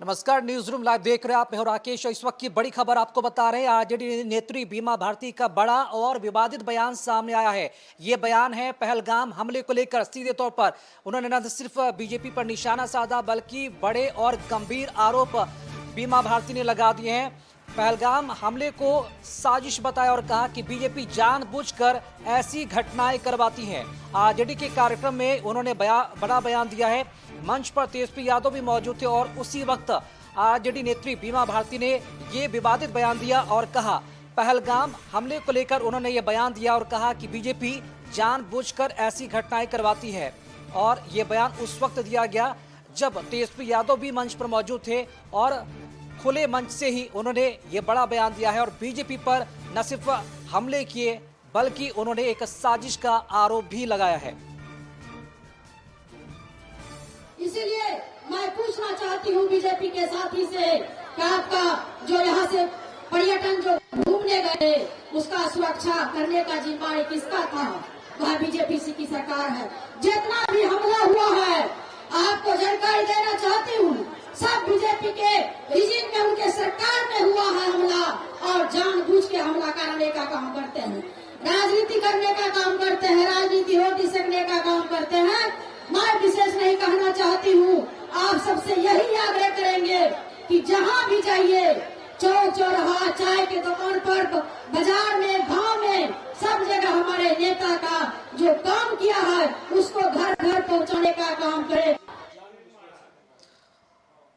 नमस्कार, news room live देख रहे हैं आप। मैं हूं राकेश और इस वक्त की बड़ी खबर आपको बता रहे हैं। आरजेडी नेत्री बीमा भारती का बड़ा और विवादित बयान सामने आया है। ये बयान है पहलगाम हमले को लेकर। सीधे तौर पर उन्होंने न सिर्फ बीजेपी पर निशाना साधा बल्कि बड़े और गंभीर आरोप बीमा भारती ने लगा दिए हैं। पहलगाम हमले को साजिश बताया और कहा कि बीजेपी जानबूझकर ऐसी घटनाएं करवाती है। आरजेडी के कार्यक्रम में उन्होंने बड़ा बयान दिया है। मंच पर तेजस्वी यादव भी मौजूद थे और उसी वक्त आरजेडी नेत्री बीमा भारती ने ये विवादित बयान दिया और कहा, पहलगाम हमले को लेकर उन्होंने ये बयान दिया और कहा कि बीजेपी जानबूझकर ऐसी घटनाएं करवाती है। और ये बयान उस वक्त दिया गया जब तेजस्वी यादव भी मंच पर मौजूद थे और खुले मंच से ही उन्होंने ये बड़ा बयान दिया है और बीजेपी पर न सिर्फ हमले किए बल्कि उन्होंने एक साजिश का आरोप भी लगाया है। इसीलिए मैं पूछना चाहती हूँ बीजेपी के साथी से कि आपका जो यहाँ से पर्यटन जो घूमने गए उसका सुरक्षा करने का जिम्मेदारी किसका था? वह बीजेपी की सरकार है। जितना भी हमला हुआ है आपको जानकारी देना चाहती हूँ, सब बीजेपी के रिजिम में उनके सरकार में हुआ है हमला और जानबूझ के हमला करने का काम करते हैं, राजनीति करने का काम करते हैं, राजनीति हो सकने का काम करते हैं। मैं विशेष नहीं कहना चाहती हूँ, आप सबसे यही आग्रह करेंगे कि जहाँ भी जाइए, चौक चौराहा, चाय के दुकान पर, बाजार में, गांव में, सब जगह हमारे नेता का जो काम किया है उसको घर घर पहुँचाने का काम करें।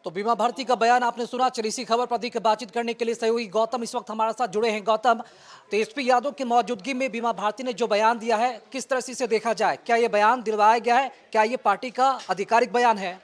तो बीमा भारती का बयान आपने सुना। चलिए इसी खबर पर अधिक बातचीत करने के लिए सहयोगी गौतम इस वक्त हमारे साथ जुड़े हैं। गौतम, तेजस्वी यादव की मौजूदगी में बीमा भारती ने जो बयान दिया है, किस तरह से इसे देखा जाए? क्या ये बयान दिलवाया गया है? क्या ये पार्टी का आधिकारिक बयान है?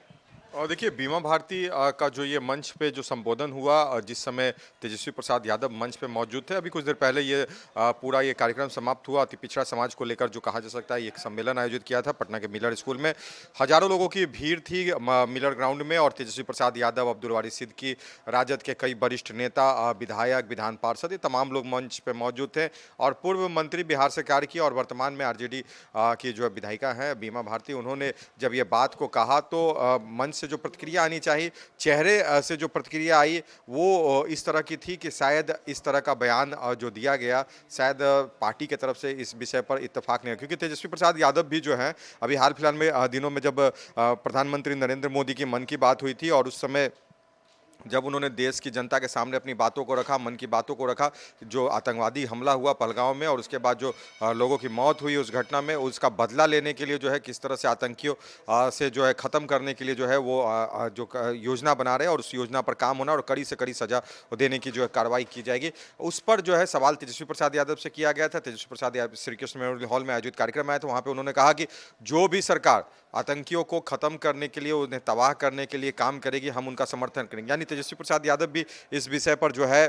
और देखिए, बीमा भारती का जो ये मंच पे जो संबोधन हुआ, जिस समय तेजस्वी प्रसाद यादव मंच पे मौजूद थे, अभी कुछ देर पहले ये पूरा ये कार्यक्रम समाप्त हुआ। अति पिछड़ा समाज को लेकर जो कहा जा सकता है, एक सम्मेलन आयोजित किया था पटना के मिलर स्कूल में। हजारों लोगों की भीड़ थी मिलर ग्राउंड में और तेजस्वी प्रसाद यादव, अब्दुल वारिस सिद्दीकी, राजद के कई वरिष्ठ नेता, विधायक, विधान पार्षद, ये तमाम लोग मंच पर मौजूद थे। और पूर्व मंत्री बिहार से कार्य किया और वर्तमान में आरजेडी की जो विधायिका हैं बीमा भारती, उन्होंने जब ये बात को कहा तो मंच से जो प्रतिक्रिया आनी चाहिए, चेहरे से जो प्रतिक्रिया आई वो इस तरह की थी कि शायद इस तरह का बयान जो दिया गया, शायद पार्टी की तरफ से इस विषय पर इत्तेफाक नहीं है। क्योंकि तेजस्वी प्रसाद यादव भी जो है, अभी हाल फिलहाल में दिनों में जब प्रधानमंत्री नरेंद्र मोदी की मन की बात हुई थी और उस समय जब उन्होंने देश की जनता के सामने अपनी बातों को रखा, मन की बातों को रखा, जो आतंकवादी हमला हुआ पहलगाम में और उसके बाद जो लोगों की मौत हुई उस घटना में, उसका बदला लेने के लिए जो है किस तरह से आतंकियों से जो है ख़त्म करने के लिए जो है वो जो योजना बना रहे हैं और उस योजना पर काम होना और कड़ी से कड़ी सजा देने की जो है कार्रवाई की जाएगी, उस पर जो है सवाल तेजस्वी प्रसाद यादव से किया गया था। तेजस्वी प्रसाद यादव श्री कृष्ण मेमोरियल हॉल में आयोजित कार्यक्रम आया था, वहाँ पर उन्होंने कहा कि जो भी सरकार आतंकियों को खत्म करने के लिए, उन्हें तबाह करने के लिए काम करेगी, हम उनका समर्थन करेंगे। यानी तेजस्वी प्रसाद यादव भी इस विषय पर जो है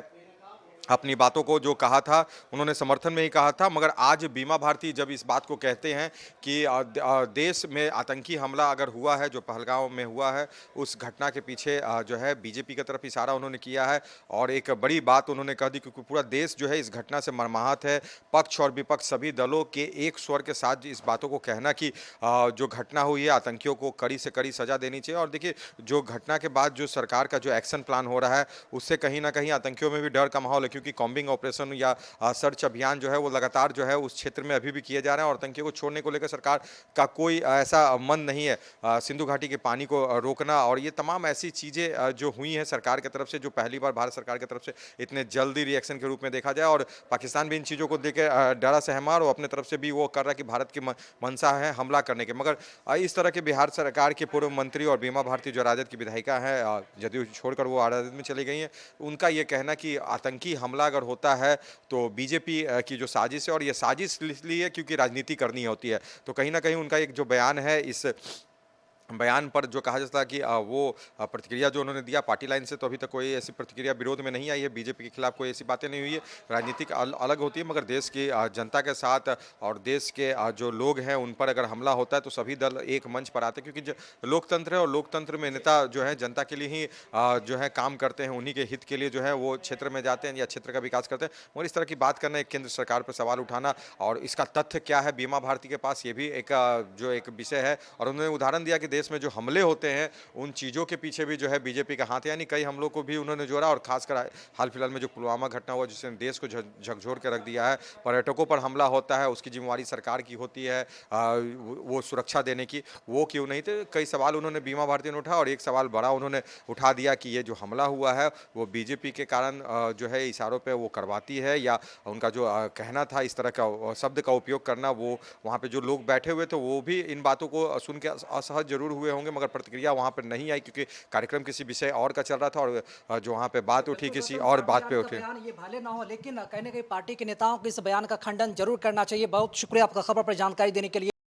अपनी बातों को जो कहा था उन्होंने समर्थन में ही कहा था। मगर आज बीमा भारती जब इस बात को कहते हैं कि देश में आतंकी हमला अगर हुआ है, जो पहलगाम में हुआ है, उस घटना के पीछे जो है बीजेपी की तरफ इशारा उन्होंने किया है और एक बड़ी बात उन्होंने कह दी क्योंकि पूरा देश जो है इस घटना से मर्माहत है। पक्ष और विपक्ष सभी दलों के एक स्वर के साथ इस बातों को कहना कि जो घटना हुई है आतंकियों को कड़ी से कड़ी सजा देनी चाहिए। और देखिए, जो घटना के बाद जो सरकार का जो एक्शन प्लान हो रहा है उससे कहीं ना कहीं आतंकियों में भी डर का माहौल है, क्योंकि कॉम्बिंग ऑपरेशन या सर्च अभियान जो है वो लगातार जो है उस क्षेत्र में अभी भी किए जा रहे हैं और आतंकियों को छोड़ने को लेकर सरकार का कोई ऐसा मन नहीं है। सिंधु घाटी के पानी को रोकना और ये तमाम ऐसी चीज़ें जो हुई हैं सरकार की तरफ से, जो पहली बार भारत सरकार की तरफ से इतने जल्दी रिएक्शन के रूप में देखा जाए। और पाकिस्तान भी इन चीज़ों को देकर डरा सहमा और अपने तरफ से भी वो कर रहा है कि भारत की मंशा है हमला करने के। मगर इस तरह के बिहार सरकार के पूर्व मंत्री और बीमा भारती जो राजद की विधायिका है, जदयू छोड़कर वो राजद में चली गई हैं, उनका ये कहना कि आतंकी हमला अगर होता है तो बीजेपी की जो साजिश है, और ये साजिश इसलिए क्योंकि राजनीति करनी होती है। तो कहीं ना कहीं उनका एक जो बयान है, इस बयान पर जो कहा जाता है कि वो प्रतिक्रिया जो उन्होंने दिया पार्टी लाइन से, तो अभी तक कोई ऐसी प्रतिक्रिया विरोध में नहीं आई है, बीजेपी के खिलाफ कोई ऐसी बातें नहीं हुई है। राजनीतिक अलग होती है, मगर देश की जनता के साथ और देश के जो लोग हैं उन पर अगर हमला होता है तो सभी दल एक मंच पर आते हैं, क्योंकि लोकतंत्र है और लोकतंत्र में नेता जो है जनता के लिए ही जो है काम करते हैं, उन्हीं के हित के लिए जो है वो क्षेत्र में जाते हैं या क्षेत्र का विकास करते हैं। मगर इस तरह की बात करना, एक केंद्र सरकार पर सवाल उठाना और इसका तथ्य क्या है बीमा भारती के पास, ये भी एक जो एक विषय है। और उन्होंने उदाहरण दिया कि देश में जो हमले होते हैं उन चीज़ों के पीछे भी जो है बीजेपी का हाथ है, यानी कई हमलों को भी उन्होंने जोड़ा और खासकर हाल फिलहाल में जो पुलवामा घटना हुआ जिसने देश को झकझोर के रख दिया है, पर्यटकों पर हमला होता है उसकी जिम्मेवारी सरकार की होती है वो सुरक्षा देने की, वो क्यों नहीं थे? कई सवाल उन्होंने बीमा भारती ने उठाया और एक सवाल बड़ा उन्होंने उठा दिया कि ये जो हमला हुआ है वो बीजेपी के कारण जो है इशारों पे वो करवाती है, या उनका जो कहना था इस तरह का शब्द का उपयोग करना, वो वहाँ पे जो लोग बैठे हुए थे वो भी इन बातों को सुन के असहज जरूर हुए होंगे, मगर प्रतिक्रिया वहाँ पर नहीं आई क्योंकि कार्यक्रम किसी विषय और का चल रहा था और जो वहाँ पे बात उठी किसी और बात पे उठी। बयान ये भले ना हो, लेकिन कहीं ना कहीं पार्टी के नेताओं को इस बयान का खंडन जरूर करना चाहिए। बहुत शुक्रिया आपका खबर पर जानकारी देने के लिए।